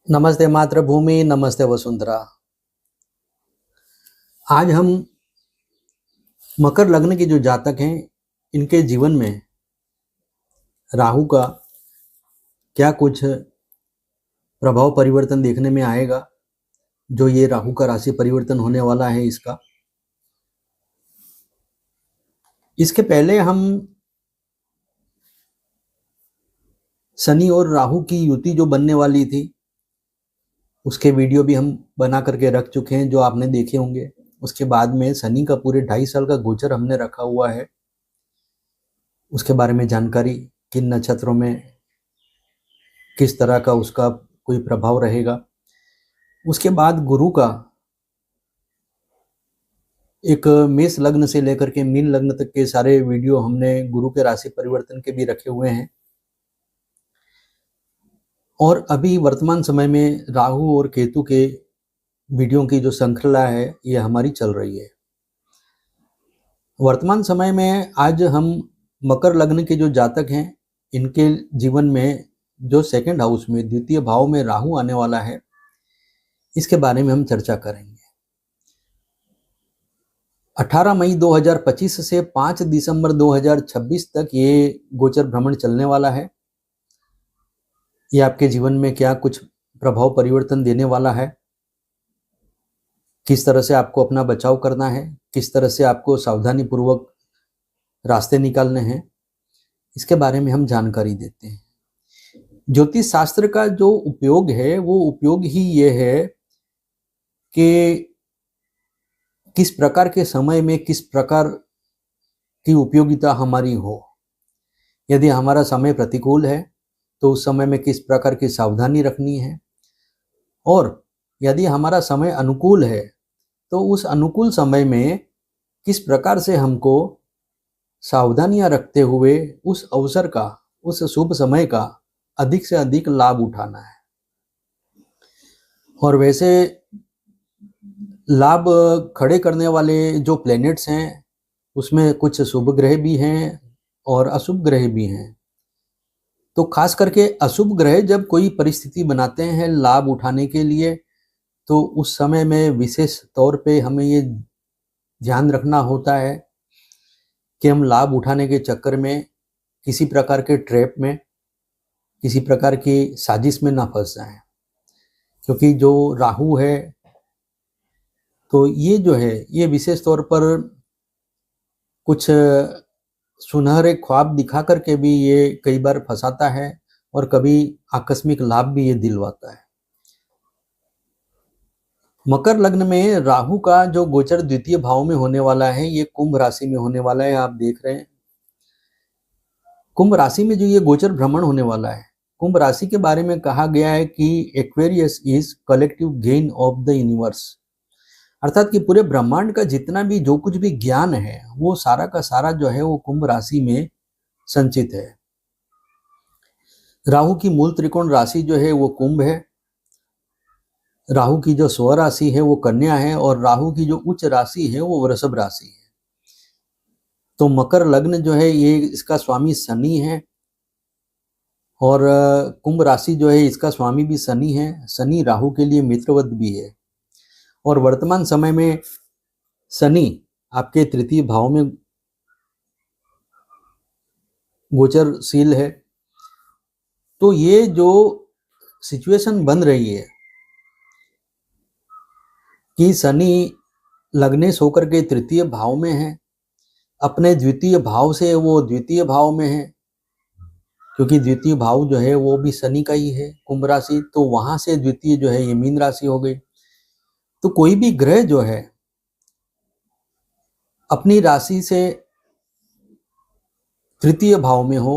नमस्ते मातृभूमि, नमस्ते वसुंधरा। आज हम मकर लग्न के जो जातक हैं इनके जीवन में राहु का क्या कुछ प्रभाव परिवर्तन देखने में आएगा। जो ये राहु का राशि परिवर्तन होने वाला है इसके पहले हम शनि और राहु की युति जो बनने वाली थी उसके वीडियो भी हम बना करके रख चुके हैं, जो आपने देखे होंगे। उसके बाद में शनि का पूरे 2.5 साल का गोचर हमने रखा हुआ है, उसके बारे में जानकारी, किन नक्षत्रों में किस तरह का उसका कोई प्रभाव रहेगा। उसके बाद गुरु का एक मेष लग्न से लेकर के मीन लग्न तक के सारे वीडियो हमने गुरु के राशि परिवर्तन के भी रखे हुए हैं। और अभी वर्तमान समय में राहु और केतु के वीडियो की जो श्रृंखला है ये हमारी चल रही है। वर्तमान समय में आज हम मकर लग्न के जो जातक हैं इनके जीवन में जो सेकंड हाउस में द्वितीय भाव में राहु आने वाला है, इसके बारे में हम चर्चा करेंगे। 18 मई 2025 से 5 दिसंबर 2026 तक ये गोचर भ्रमण चलने वाला है। ये आपके जीवन में क्या कुछ प्रभाव परिवर्तन देने वाला है, किस तरह से आपको अपना बचाव करना है, किस तरह से आपको सावधानी पूर्वक रास्ते निकालने हैं, इसके बारे में हम जानकारी देते हैं। ज्योतिष शास्त्र का जो उपयोग है वो उपयोग ही ये है कि किस प्रकार के समय में किस प्रकार की उपयोगिता हमारी हो। यदि हमारा समय प्रतिकूल है तो उस समय में किस प्रकार की सावधानी रखनी है, और यदि हमारा समय अनुकूल है तो उस अनुकूल समय में किस प्रकार से हमको सावधानियां रखते हुए उस अवसर का, उस शुभ समय का अधिक से अधिक लाभ उठाना है। और वैसे लाभ खड़े करने वाले जो प्लैनेट्स हैं उसमें कुछ शुभ ग्रह भी हैं और अशुभ ग्रह भी हैं। तो खास करके अशुभ ग्रह जब कोई परिस्थिति बनाते हैं लाभ उठाने के लिए, तो उस समय में विशेष तौर पे हमें ये ध्यान रखना होता है कि हम लाभ उठाने के चक्कर में किसी प्रकार के ट्रैप में, किसी प्रकार की साजिश में ना फंस जाएं। क्योंकि जो राहु है तो ये जो है ये विशेष तौर पर कुछ सुनहरे ख्वाब दिखा करके भी ये कई बार फंसाता है और कभी आकस्मिक लाभ भी ये दिलवाता है। मकर लग्न में राहु का जो गोचर द्वितीय भाव में होने वाला है ये कुंभ राशि में होने वाला है। आप देख रहे हैं कुंभ राशि में जो ये गोचर भ्रमण होने वाला है, कुंभ राशि के बारे में कहा गया है कि Aquarius is collective gain of the universe, अर्थात कि पूरे ब्रह्मांड का जितना भी जो कुछ भी ज्ञान है वो सारा का सारा जो है वो कुंभ राशि में संचित है। राहु की मूल त्रिकोण राशि जो है वो कुंभ है, राहु की जो स्व राशि है वो कन्या है और राहु की जो उच्च राशि है वो वृषभ राशि है। तो मकर लग्न जो है ये इसका स्वामी शनि है और कुंभ राशि जो है इसका स्वामी भी शनि है। शनि राहु के लिए मित्रवत भी है और वर्तमान समय में शनि आपके तृतीय भाव में गोचरशील है। तो ये जो सिचुएशन बन रही है कि शनि लग्नेश होकर के तृतीय भाव में है, अपने द्वितीय भाव से वो द्वितीय भाव में है, क्योंकि द्वितीय भाव जो है वो भी शनि का ही है कुंभ राशि, तो वहां से द्वितीय जो है ये मीन राशि हो गई। तो कोई भी ग्रह जो है अपनी राशि से तृतीय भाव में हो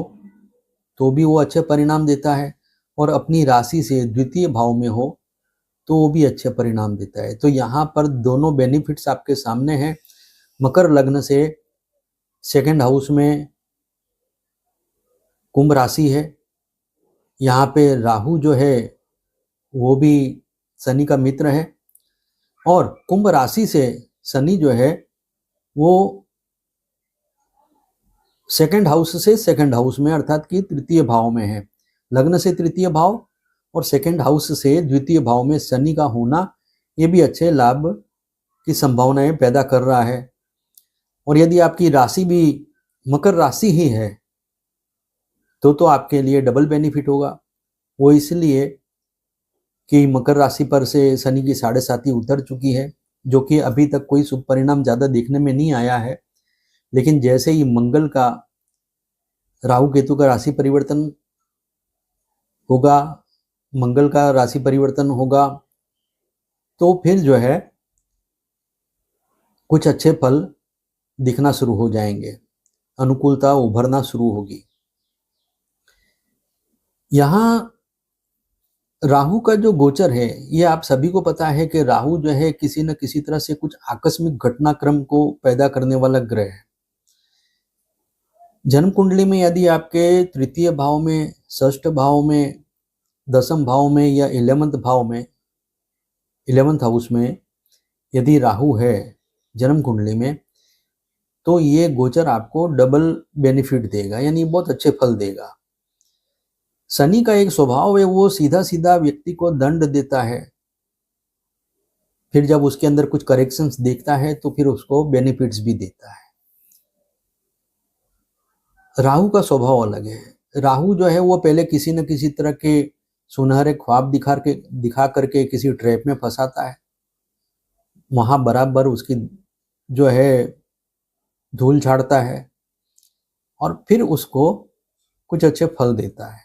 तो भी वो अच्छे परिणाम देता है और अपनी राशि से द्वितीय भाव में हो तो वो भी अच्छे परिणाम देता है। तो यहाँ पर दोनों बेनिफिट्स आपके सामने हैं। मकर लग्न से सेकंड हाउस में कुंभ राशि है, यहाँ पे राहु जो है वो भी शनि का मित्र है और कुंभ राशि से शनि जो है वो सेकंड हाउस से सेकंड हाउस में अर्थात कि तृतीय भाव में है। लग्न से तृतीय भाव और सेकंड हाउस से द्वितीय भाव में शनि का होना ये भी अच्छे लाभ की संभावनाएं पैदा कर रहा है। और यदि आपकी राशि भी मकर राशि ही है तो आपके लिए डबल बेनिफिट होगा। वो इसलिए कि मकर राशि पर से शनि की 7.5 उतर चुकी है, जो कि अभी तक कोई शुभ परिणाम ज़्यादा देखने में नहीं आया है। लेकिन जैसे ही मंगल का राहु केतु का राशि परिवर्तन होगा, मंगल का राशि परिवर्तन होगा, तो फिर जो है कुछ अच्छे फल दिखना शुरू हो जाएंगे, अनुकूलता उभरना शुरू होगी। यहाँ राहु का जो गोचर है, ये आप सभी को पता है कि राहु जो है किसी न किसी तरह से कुछ आकस्मिक घटनाक्रम को पैदा करने वाला ग्रह है। जन्म कुंडली में यदि आपके तृतीय भाव में, षष्ठ भाव में, दसम भाव में या 11th भाव में, 11th हाउस में यदि राहु है जन्म कुंडली में, तो ये गोचर आपको डबल बेनिफिट देगा, यानी बहुत अच्छे फल देगा। शनि का एक स्वभाव है, वो सीधा सीधा व्यक्ति को दंड देता है, फिर जब उसके अंदर कुछ करेक्शंस देखता है तो फिर उसको बेनिफिट्स भी देता है। राहु का स्वभाव अलग है। राहु जो है वो पहले किसी न किसी तरह के सुनहरे ख्वाब दिखा करके किसी ट्रैप में फंसाता है, वहां बराबर उसकी जो है धूल झाड़ता है और फिर उसको कुछ अच्छे फल देता है।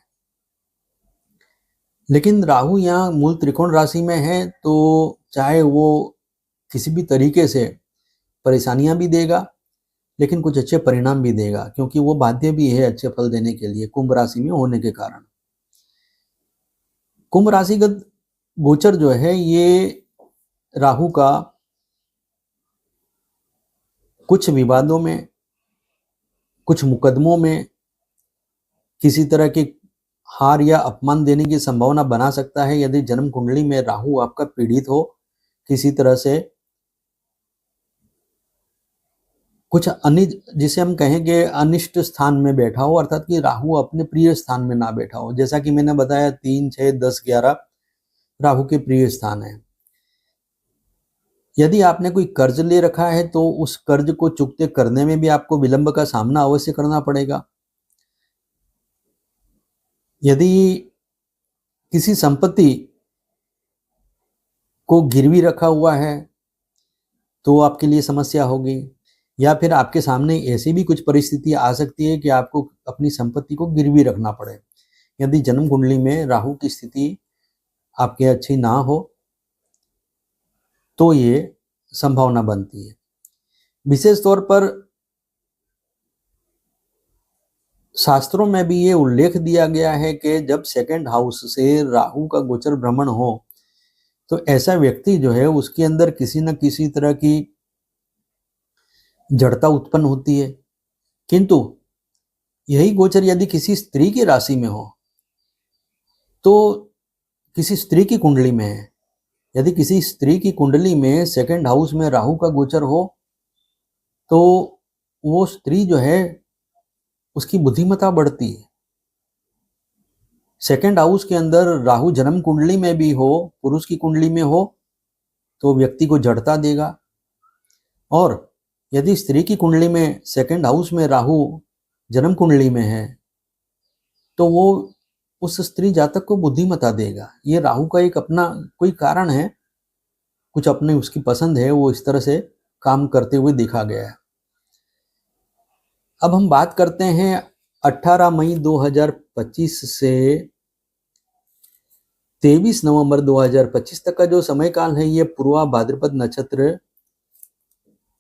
लेकिन राहु यहाँ मूल त्रिकोण राशि में है, तो चाहे वो किसी भी तरीके से परेशानियां भी देगा लेकिन कुछ अच्छे परिणाम भी देगा, क्योंकि वो बाध्य भी है अच्छे फल देने के लिए कुंभ राशि में होने के कारण। कुंभ राशिगत गोचर जो है ये राहु का कुछ विवादों में, कुछ मुकदमों में किसी तरह की हार या अपमान देने की संभावना बना सकता है यदि जन्म कुंडली में राहु आपका पीड़ित हो, किसी तरह से कुछ जिसे हम कहेंगे अनिष्ट स्थान में बैठा हो, अर्थात कि राहु अपने प्रिय स्थान में ना बैठा हो। जैसा कि मैंने बताया 3, 6, 10, 11 राहु के प्रिय स्थान है। यदि आपने कोई कर्ज ले रखा है तो उस कर्ज को चुकते करने में भी आपको विलंब का सामना अवश्य करना पड़ेगा। यदि किसी संपत्ति को गिरवी रखा हुआ है तो आपके लिए समस्या होगी, या फिर आपके सामने ऐसी भी कुछ परिस्थिति आ सकती है कि आपको अपनी संपत्ति को गिरवी रखना पड़े। यदि जन्म कुंडली में राहु की स्थिति आपके अच्छी ना हो तो ये संभावना बनती है। विशेष तौर पर शास्त्रों में भी ये उल्लेख दिया गया है कि जब सेकंड हाउस से राहु का गोचर भ्रमण हो तो ऐसा व्यक्ति जो है उसके अंदर किसी न किसी तरह की जड़ता उत्पन्न होती है। किंतु यही गोचर यदि किसी स्त्री की राशि में हो, तो किसी स्त्री की कुंडली में है, यदि किसी स्त्री की कुंडली में सेकंड हाउस में राहु का गोचर हो तो वो स्त्री जो है उसकी बुद्धिमत्ता बढ़ती है। सेकंड हाउस के अंदर राहु जन्म कुंडली में भी हो, पुरुष की कुंडली में हो, तो व्यक्ति को जड़ता देगा। और यदि स्त्री की कुंडली में सेकंड हाउस में राहु जन्म कुंडली में है तो वो उस स्त्री जातक को बुद्धिमत्ता देगा। ये राहु का एक अपना कोई कारण है, कुछ अपने उसकी पसंद है, वो इस तरह से काम करते हुए देखा गया है। अब हम बात करते हैं 18 मई 2025 से 23 नवंबर 2025 तक का जो समय काल है, ये पूर्वा भाद्रपद नक्षत्र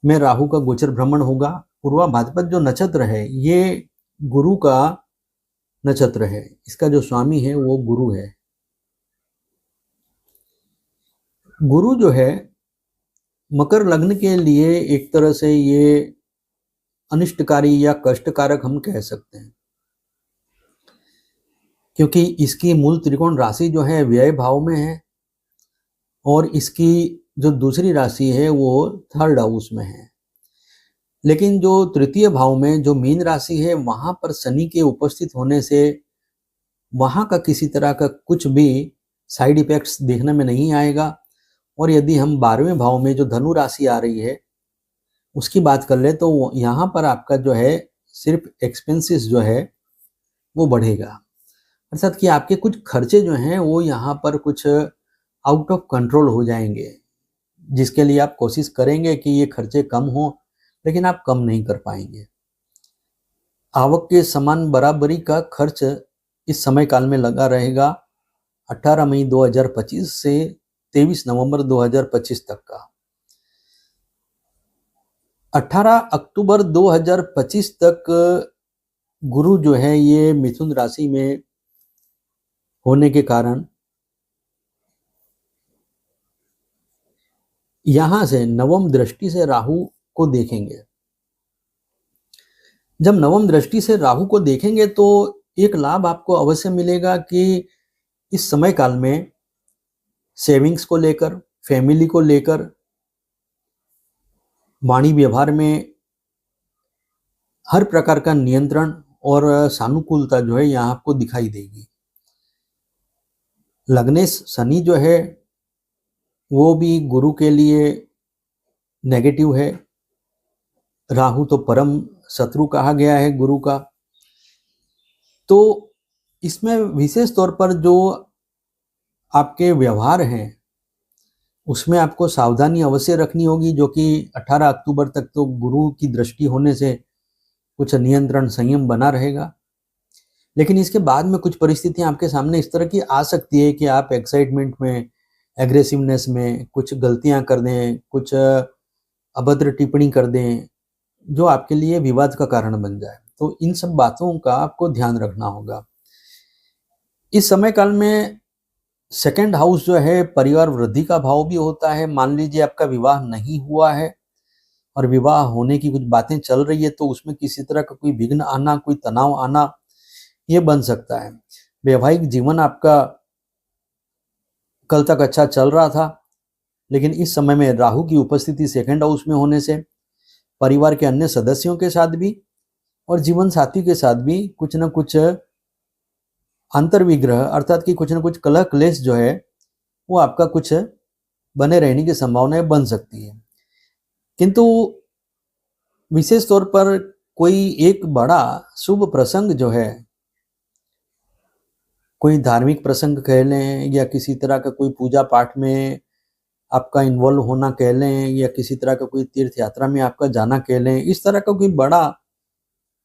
में राहु का गोचर भ्रमण होगा। पूर्वा भाद्रपद जो नक्षत्र है ये गुरु का नक्षत्र है, इसका जो स्वामी है वो गुरु है। गुरु जो है मकर लग्न के लिए एक तरह से ये अनिष्टकारी या कष्टकारक हम कह सकते हैं, क्योंकि इसकी मूल त्रिकोण राशि जो है व्यय भाव में है और इसकी जो दूसरी राशि है वो थर्ड हाउस में है। लेकिन जो तृतीय भाव में जो मीन राशि है वहां पर शनि के उपस्थित होने से वहां का किसी तरह का कुछ भी साइड इफेक्ट्स देखने में नहीं आएगा। और यदि हम 12वें भाव में जो धनु राशि आ रही है उसकी बात कर ले तो यहाँ पर आपका जो है सिर्फ एक्सपेंसेस जो है वो बढ़ेगा, अर्थात कि आपके कुछ खर्चे जो हैं वो यहाँ पर कुछ आउट ऑफ कंट्रोल हो जाएंगे, जिसके लिए आप कोशिश करेंगे कि ये खर्चे कम हो, लेकिन आप कम नहीं कर पाएंगे। आवक के समान बराबरी का खर्च इस समय काल में लगा रहेगा 18 मई 2025 से 23 नवंबर 2025 तक का। 18 अक्टूबर 2025 तक गुरु जो है ये मिथुन राशि में होने के कारण यहां से नवम दृष्टि से राहु को देखेंगे। जब नवम दृष्टि से राहु को देखेंगे तो एक लाभ आपको अवश्य मिलेगा कि इस समय काल में सेविंग्स को लेकर, फैमिली को लेकर, वाणी व्यवहार में हर प्रकार का नियंत्रण और सानुकूलता जो है यहाँ आपको दिखाई देगी। लग्नेश शनि जो है वो भी गुरु के लिए नेगेटिव है। राहु तो परम शत्रु कहा गया है गुरु का। तो इसमें विशेष तौर पर जो आपके व्यवहार हैं उसमें आपको सावधानी अवश्य रखनी होगी, जो कि 18 अक्टूबर तक तो गुरु की दृष्टि होने से कुछ नियंत्रण संयम बना रहेगा। लेकिन इसके बाद में कुछ परिस्थितियां आपके सामने इस तरह की आ सकती है कि आप एक्साइटमेंट में, एग्रेसिवनेस में कुछ गलतियां कर दें, कुछ अभद्र टिप्पणी कर दें जो आपके लिए विवाद का कारण बन जाए। तो इन सब बातों का आपको ध्यान रखना होगा। इस समय काल में सेकंड हाउस जो है परिवार वृद्धि का भाव भी होता है। मान लीजिए आपका विवाह नहीं हुआ है और विवाह होने की कुछ बातें चल रही है तो उसमें किसी तरह का कोई विघ्न आना, कोई तनाव आना, ये बन सकता है। वैवाहिक जीवन आपका कल तक अच्छा चल रहा था, लेकिन इस समय में राहु की उपस्थिति सेकंड हाउस में होने से परिवार के अन्य सदस्यों के साथ भी और जीवन साथी के साथ भी कुछ न कुछ अंतर्विग्रह, अर्थात कि कुछ न कुछ कलह क्लेश जो है वो आपका कुछ बने रहने की संभावनाएं बन सकती है। किंतु विशेष तौर पर कोई एक बड़ा शुभ प्रसंग जो है, कोई धार्मिक प्रसंग कह लें या किसी तरह का कोई पूजा पाठ में आपका इन्वॉल्व होना कह लें या किसी तरह का कोई तीर्थ यात्रा में आपका जाना कह लें, इस तरह का कोई बड़ा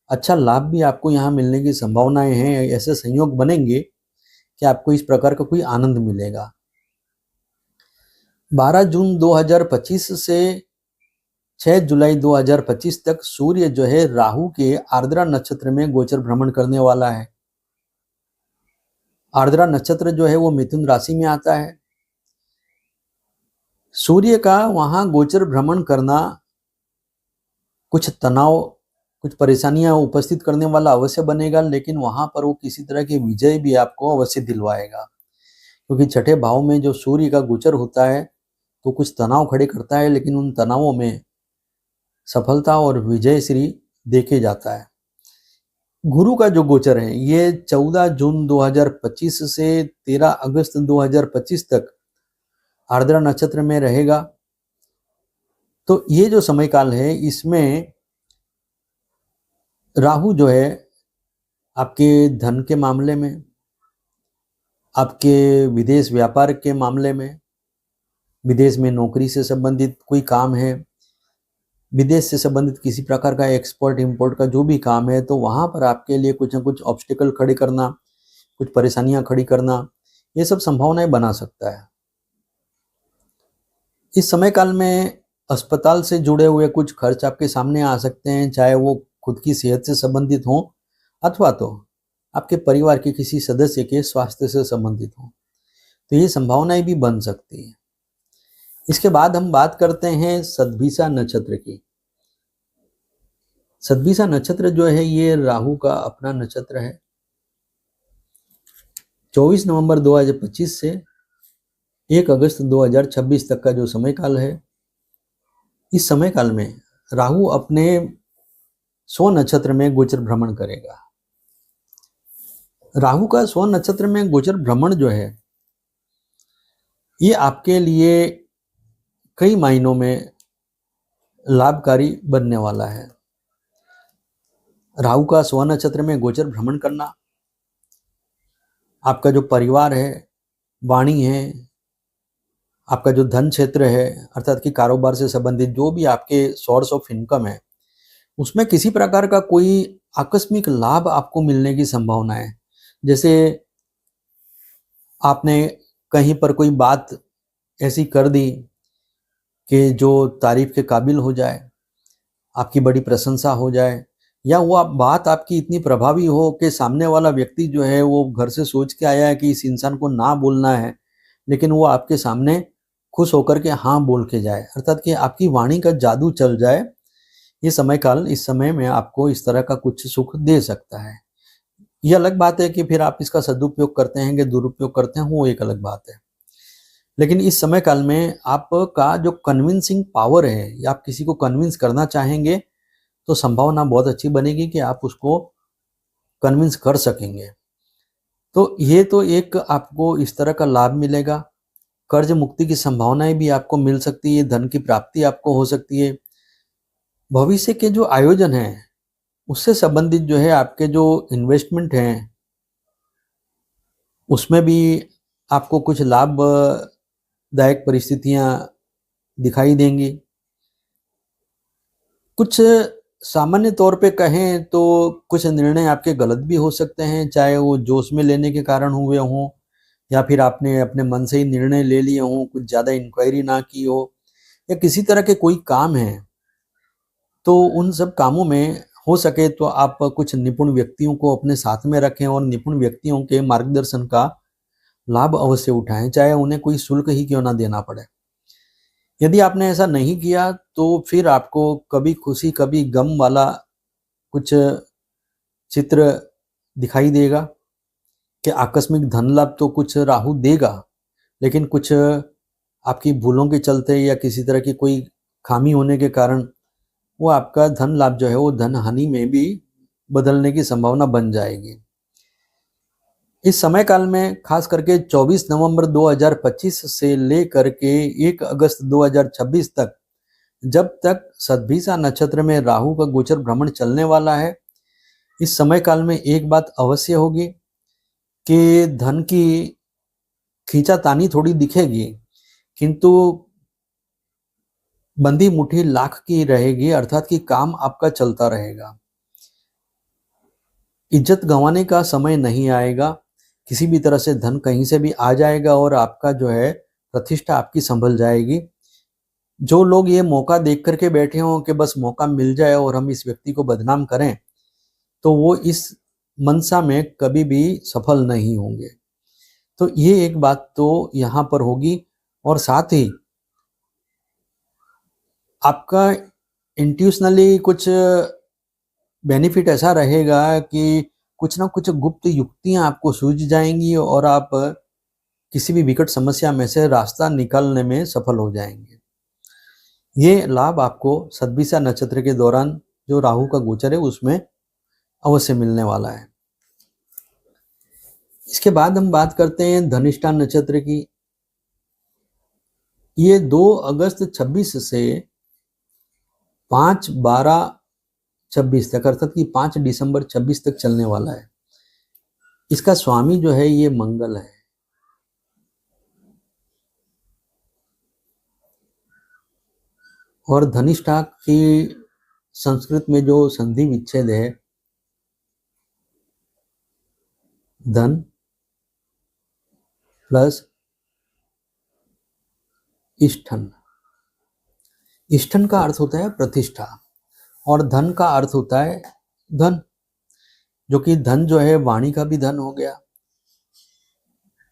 अच्छा लाभ भी आपको यहाँ मिलने की संभावनाएं हैं। ऐसे संयोग बनेंगे कि आपको इस प्रकार का कोई आनंद मिलेगा। 12 जून 2025 से 6 जुलाई 2025 तक सूर्य जो है राहु के आर्द्रा नक्षत्र में गोचर भ्रमण करने वाला है। आर्द्रा नक्षत्र जो है वो मिथुन राशि में आता है। सूर्य का वहां गोचर भ्रमण करना कुछ तनाव, कुछ परेशानियां उपस्थित करने वाला अवश्य बनेगा, लेकिन वहां पर वो किसी तरह की विजय भी आपको अवश्य दिलवाएगा, क्योंकि छठे भाव में जो सूर्य का गोचर होता है तो कुछ तनाव खड़े करता है, लेकिन उन तनावों में सफलता और विजय श्री देखे जाता है। गुरु का जो गोचर है ये 14 जून 2025 से 13 अगस्त 2025 तक आर्द्रा नक्षत्र में रहेगा। तो ये जो समय काल है इसमें राहु जो है आपके धन के मामले में, आपके विदेश व्यापार के मामले में, विदेश में नौकरी से संबंधित कोई काम है, विदेश से संबंधित किसी प्रकार का एक्सपोर्ट इंपोर्ट का जो भी काम है, तो वहाँ पर आपके लिए कुछ ना कुछ ऑब्स्टिकल खड़े करना, कुछ परेशानियां खड़ी करना, ये सब संभावनाएं बना सकता है। इस समय काल में अस्पताल से जुड़े हुए कुछ खर्च आपके सामने आ सकते हैं, चाहे वो खुद की सेहत से संबंधित हो अथवा तो आपके परिवार के किसी सदस्य के स्वास्थ्य से संबंधित हो, तो ये संभावनाएं भी बन सकती है। इसके बाद हम बात करते हैं सद्भिषा नक्षत्र की। सद्भिषा नक्षत्र जो है ये राहु का अपना नक्षत्र है। 24 नवंबर 2025 से 1 अगस्त 2026 तक का जो समय काल है, इस समय काल में राहु अपने स्व नक्षत्र में गोचर भ्रमण करेगा। राहु का स्व नक्षत्र में गोचर भ्रमण जो है ये आपके लिए कई मायनों में लाभकारी बनने वाला है। राहु का स्व नक्षत्र में गोचर भ्रमण करना आपका जो परिवार है, वाणी है, आपका जो धन क्षेत्र है अर्थात कि कारोबार से संबंधित जो भी आपके सोर्स ऑफ इनकम है, उसमें किसी प्रकार का कोई आकस्मिक लाभ आपको मिलने की संभावना है। जैसे आपने कहीं पर कोई बात ऐसी कर दी कि जो तारीफ के काबिल हो जाए, आपकी बड़ी प्रशंसा हो जाए, या वो बात आपकी इतनी प्रभावी हो कि सामने वाला व्यक्ति जो है वो घर से सोच के आया है कि इस इंसान को ना बोलना है, लेकिन वो आपके सामने खुश होकर के हाँ बोल के जाए, अर्थात कि आपकी वाणी का जादू चल जाए। ये समय काल इस समय में आपको इस तरह का कुछ सुख दे सकता है। ये अलग बात है कि फिर आप इसका सदुपयोग करते हैं कि दुरुपयोग करते हैं, वो एक अलग बात है। लेकिन इस समय काल में आपका जो कन्विंसिंग पावर है या आप किसी को कन्विंस करना चाहेंगे तो संभावना बहुत अच्छी बनेगी कि आप उसको कन्विंस कर सकेंगे। तो ये तो एक आपको इस तरह का लाभ मिलेगा। कर्ज मुक्ति की संभावनाएं भी आपको मिल सकती है, धन की प्राप्ति आपको हो सकती है। भविष्य के जो आयोजन हैं उससे संबंधित जो है आपके जो इन्वेस्टमेंट हैं उसमें भी आपको कुछ लाभदायक परिस्थितियां दिखाई देंगी। कुछ सामान्य तौर पे कहें तो कुछ निर्णय आपके गलत भी हो सकते हैं, चाहे वो जोश में लेने के कारण हुए हों या फिर आपने अपने मन से ही निर्णय ले लिए हों, कुछ ज़्यादा इंक्वायरी ना की हो, या किसी तरह के कोई काम है तो उन सब कामों में हो सके तो आप कुछ निपुण व्यक्तियों को अपने साथ में रखें और निपुण व्यक्तियों के मार्गदर्शन का लाभ अवश्य उठाएं, चाहे उन्हें कोई शुल्क ही क्यों ना देना पड़े। यदि आपने ऐसा नहीं किया तो फिर आपको कभी खुशी कभी गम वाला कुछ चित्र दिखाई देगा कि आकस्मिक धन लाभ तो कुछ राहु देगा, लेकिन कुछ आपकी भूलों के चलते या किसी तरह की कोई खामी होने के कारण वो आपका धन लाभ जो है वो धन हानि में भी बदलने की संभावना बन जाएगी। इस समय काल में खास करके 24 नवंबर 2025 से लेकर के 1 अगस्त 2026 तक, जब तक सद्भिषा नक्षत्र में राहु का गोचर भ्रमण चलने वाला है, इस समय काल में एक बात अवश्य होगी कि धन की खींचातानी थोड़ी दिखेगी, किंतु बंदी मुट्ठी लाख की रहेगी, अर्थात कि काम आपका चलता रहेगा। इज्जत गंवाने का समय नहीं आएगा, किसी भी तरह से धन कहीं से भी आ जाएगा और आपका जो है प्रतिष्ठा आपकी संभल जाएगी। जो लोग ये मौका देख करके बैठे हों कि बस मौका मिल जाए और हम इस व्यक्ति को बदनाम करें, तो वो इस मनसा में कभी भी सफल नहीं होंगे। तो ये एक बात तो यहाँ पर होगी, और साथ ही आपका इंट्यूशनली कुछ बेनिफिट ऐसा रहेगा कि कुछ ना कुछ गुप्त युक्तियां आपको सूझ जाएंगी और आप किसी भी विकट समस्या में से रास्ता निकालने में सफल हो जाएंगे। ये लाभ आपको सद्भिषा नक्षत्र के दौरान जो राहु का गोचर है उसमें अवश्य मिलने वाला है। इसके बाद हम बात करते हैं धनिष्ठा नक्षत्र की। ये 2 अगस्त 26 से 5/12/26 तक, अर्थात कि 5 दिसंबर 26 तक चलने वाला है। इसका स्वामी जो है ये मंगल है। और धनिष्ठा की संस्कृत में जो संधि विच्छेद है, धन प्लस इष्ठन, इष्ठन का अर्थ होता है प्रतिष्ठा और धन का अर्थ होता है धन, जो कि धन जो है वाणी का भी धन हो गया,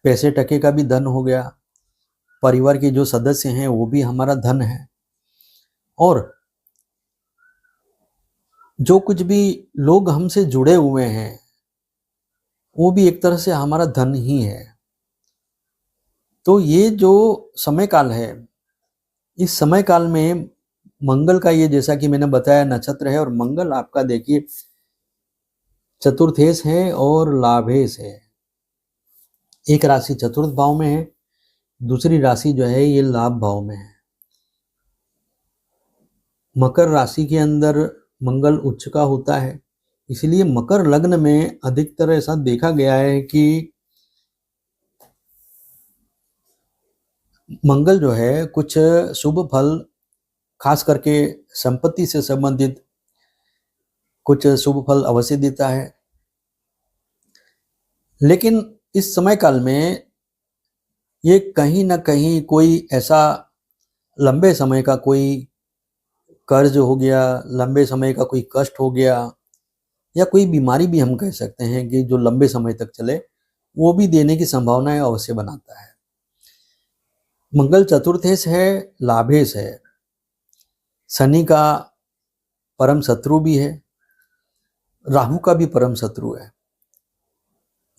पैसे टके का भी धन हो गया, परिवार के जो सदस्य हैं वो भी हमारा धन है, और जो कुछ भी लोग हमसे जुड़े हुए हैं वो भी एक तरह से हमारा धन ही है। तो ये जो समय काल है, इस समय काल में मंगल का ये, जैसा कि मैंने बताया, नक्षत्र है, और मंगल आपका देखिए चतुर्थेश है और लाभेश है। एक राशि चतुर्थ भाव में है दूसरी राशि जो है ये लाभ भाव में है। मकर राशि के अंदर मंगल उच्च का होता है, इसलिए मकर लग्न में अधिकतर ऐसा देखा गया है कि मंगल जो है कुछ शुभ फल, खास करके संपत्ति से संबंधित कुछ शुभ फल अवश्य देता है। लेकिन इस समय काल में ये कहीं ना कहीं कोई ऐसा लंबे समय का कोई कर्ज हो गया, लंबे समय का कोई कष्ट हो गया, या कोई बीमारी भी हम कह सकते हैं कि जो लंबे समय तक चले, वो भी देने की संभावनाएं अवश्य बनाता है। मंगल चतुर्थेश है, लाभेश है, शनि का परम शत्रु भी है, राहु का भी परम शत्रु है।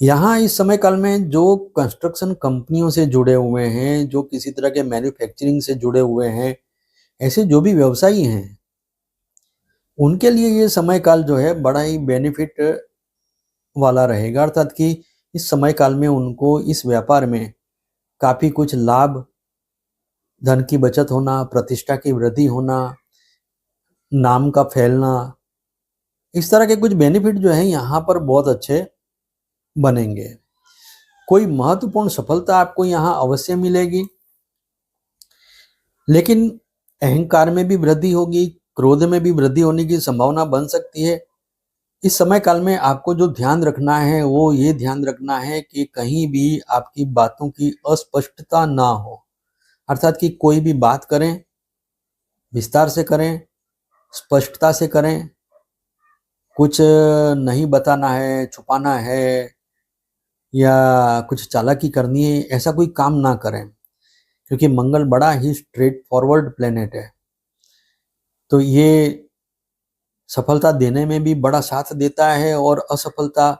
यहाँ इस समय काल में जो कंस्ट्रक्शन कंपनियों से जुड़े हुए हैं, जो किसी तरह के मैन्युफैक्चरिंग से जुड़े हुए हैं, ऐसे जो भी व्यवसायी हैं, उनके लिए ये समय काल जो है बड़ा ही बेनिफिट वाला रहेगा। अर्थात कि इस समय काल में उनको इस व्यापार में काफ़ी कुछ लाभ, धन की बचत होना, प्रतिष्ठा की वृद्धि होना, नाम का फैलना, इस तरह के कुछ बेनिफिट जो है यहाँ पर बहुत अच्छे बनेंगे। कोई महत्वपूर्ण सफलता आपको यहाँ अवश्य मिलेगी, लेकिन अहंकार में भी वृद्धि होगी, क्रोध में भी वृद्धि होने की संभावना बन सकती है। इस समय काल में आपको जो ध्यान रखना है वो ये ध्यान रखना है कि कहीं भी आपकी बातों की अस्पष्टता ना हो। अर्थात कि कोई भी बात करें, विस्तार से करें, स्पष्टता से करें, कुछ नहीं बताना है, छुपाना है या कुछ चालाकी करनी है, ऐसा कोई काम ना करें, क्योंकि मंगल बड़ा ही स्ट्रेट फॉरवर्ड प्लेनेट है। तो ये सफलता देने में भी बड़ा साथ देता है और असफलता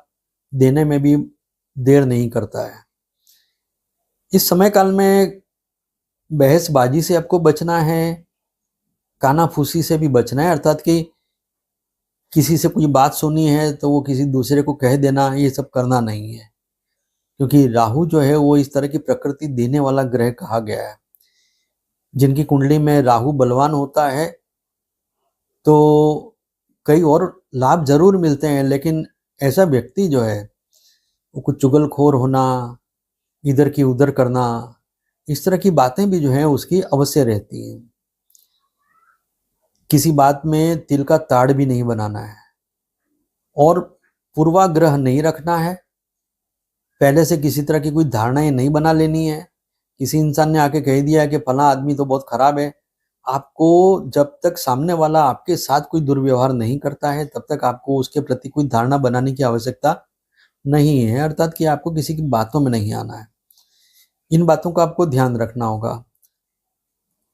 देने में भी देर नहीं करता है। इस समय काल में बहसबाजी से आपको बचना है, कानाफूसी से भी बचना है। अर्थात कि किसी से कोई बात सुनी है तो वो किसी दूसरे को कह देना, ये सब करना नहीं है, क्योंकि राहु जो है वो इस तरह की प्रकृति देने वाला ग्रह कहा गया है। जिनकी कुंडली में राहु बलवान होता है तो कई और लाभ जरूर मिलते हैं, लेकिन ऐसा व्यक्ति जो है वो कुछ चुगलखोर होना, इधर की उधर करना, इस तरह की बातें भी जो है उसकी अवश्य रहती हैं। किसी बात में तिल का ताड़ भी नहीं बनाना है और पूर्वाग्रह नहीं रखना है। पहले से किसी तरह की कोई धारणाएं नहीं बना लेनी है। किसी इंसान ने आके कह दिया कि फला आदमी तो बहुत खराब है, आपको जब तक सामने वाला आपके साथ कोई दुर्व्यवहार नहीं करता है तब तक आपको उसके प्रति कोई धारणा बनाने की आवश्यकता नहीं है। अर्थात कि आपको किसी की बातों में नहीं आना है। इन बातों का आपको ध्यान रखना होगा।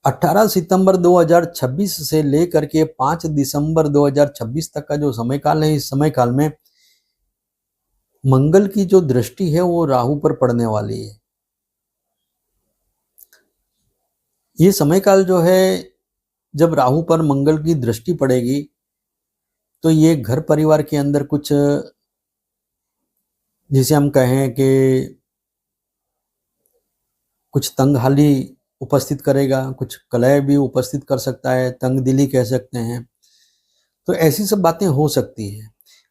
18 सितंबर 2026 से लेकर के 5 दिसंबर 2026 तक का जो समय काल है, इस समय काल में मंगल की जो दृष्टि है वो राहु पर पड़ने वाली है। ये समय काल जो है जब राहु पर मंगल की दृष्टि पड़ेगी तो ये घर परिवार के अंदर कुछ, जिसे हम कहें कि कुछ तंगहाली उपस्थित करेगा, कुछ कलह भी उपस्थित कर सकता है, तंगदिली कह सकते हैं। तो ऐसी सब बातें हो सकती है।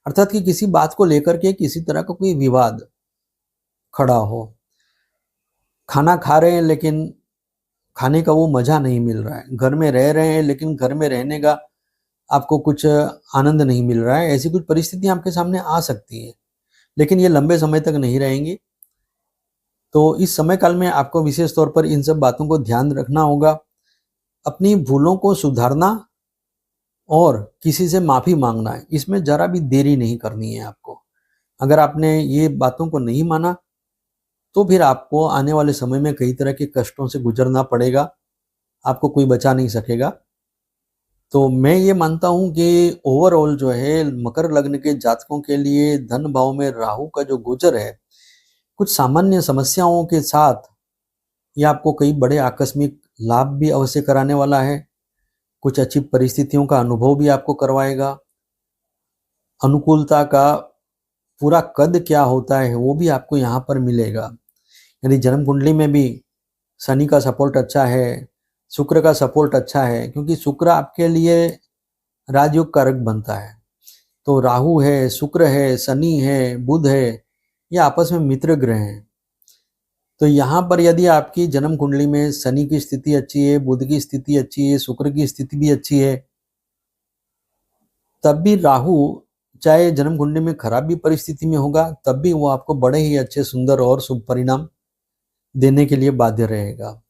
अर्थात कि किसी बात को लेकर के किसी तरह का कोई विवाद खड़ा हो। खाना खा रहे हैं लेकिन खाने का वो मजा नहीं मिल रहा है, घर में रह रहे हैं लेकिन घर में रहने का आपको कुछ आनंद नहीं मिल रहा है। ऐसी कुछ परिस्थितियां आपके सामने आ सकती है, लेकिन ये लंबे समय तक नहीं रहेंगी। तो इस समय काल में आपको विशेष तौर पर इन सब बातों को ध्यान रखना होगा। अपनी भूलों को सुधारना और किसी से माफ़ी मांगना है, इसमें ज़रा भी देरी नहीं करनी है आपको। अगर आपने ये बातों को नहीं माना तो फिर आपको आने वाले समय में कई तरह के कष्टों से गुजरना पड़ेगा, आपको कोई बचा नहीं सकेगा। तो मैं ये मानता हूँ कि ओवरऑल जो है मकर लग्न के जातकों के लिए धन भाव में राहु का जो गोचर है, कुछ सामान्य समस्याओं के साथ ये आपको कई बड़े आकस्मिक लाभ भी अवश्य कराने वाला है। कुछ अच्छी परिस्थितियों का अनुभव भी आपको करवाएगा। अनुकूलता का पूरा कद क्या होता है वो भी आपको यहाँ पर मिलेगा। यदि जन्म कुंडली में भी शनि का सपोर्ट अच्छा है, शुक्र का सपोर्ट अच्छा है, क्योंकि शुक्र आपके लिए राजयोग कारक बनता है। तो राहु है, शुक्र है, शनि है, बुध है, ये आपस में मित्र ग्रह हैं। तो यहाँ पर यदि आपकी जन्म कुंडली में शनि की स्थिति अच्छी है, बुध की स्थिति अच्छी है, शुक्र की स्थिति भी अच्छी है, तब भी राहु चाहे जन्म कुंडली में खराब भी परिस्थिति में होगा, तब भी वो आपको बड़े ही अच्छे, सुंदर और शुभ परिणाम देने के लिए बाध्य रहेगा।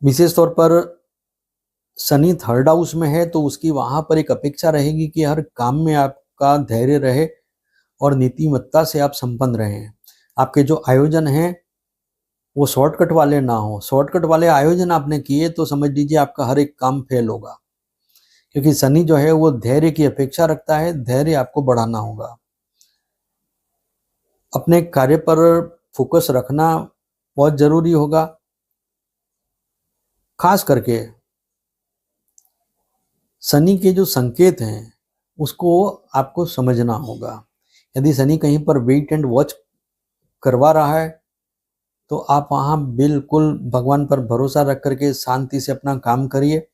विशेष तौर पर शनि थर्ड हाउस में है तो उसकी वहां पर एक अपेक्षा रहेगी कि हर काम में आपका धैर्य रहे और नीतिमत्ता से आप संपन्न रहें। आपके जो आयोजन हैं वो शॉर्टकट वाले ना हो। शॉर्टकट वाले आयोजन आपने किए तो समझ लीजिए आपका हर एक काम फेल होगा, क्योंकि शनि जो है वो धैर्य की अपेक्षा रखता है। धैर्य आपको बढ़ाना होगा। अपने कार्य पर फोकस रखना बहुत जरूरी होगा। खास करके शनि के जो संकेत हैं उसको आपको समझना होगा। यदि शनि कहीं पर वेट एंड वॉच करवा रहा है तो आप वहाँ बिल्कुल भगवान पर भरोसा रख करके शांति से अपना काम करिए,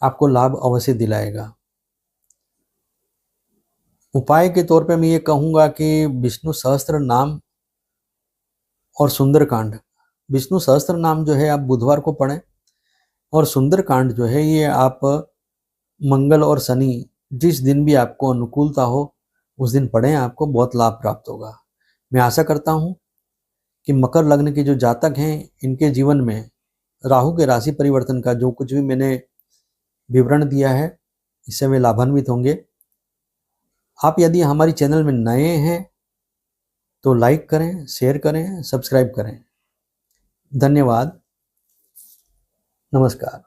आपको लाभ अवश्य दिलाएगा। उपाय के तौर पे मैं ये कहूँगा कि विष्णु सहस्त्र नाम और सुंदरकांड, विष्णु सहस्त्र नाम जो है आप बुधवार को पढ़ें और सुंदरकांड जो है ये आप मंगल और शनि जिस दिन भी आपको अनुकूलता हो उस दिन पढ़ें, आपको बहुत लाभ प्राप्त होगा। मैं आशा करता हूँ कि मकर लग्न के जो जातक हैं इनके जीवन में राहु के राशि परिवर्तन का जो कुछ भी मैंने विवरण दिया है इससे वे लाभान्वित होंगे। आप यदि हमारी चैनल में नए हैं तो लाइक करें, शेयर करें, सब्सक्राइब करें। धन्यवाद। नमस्कार।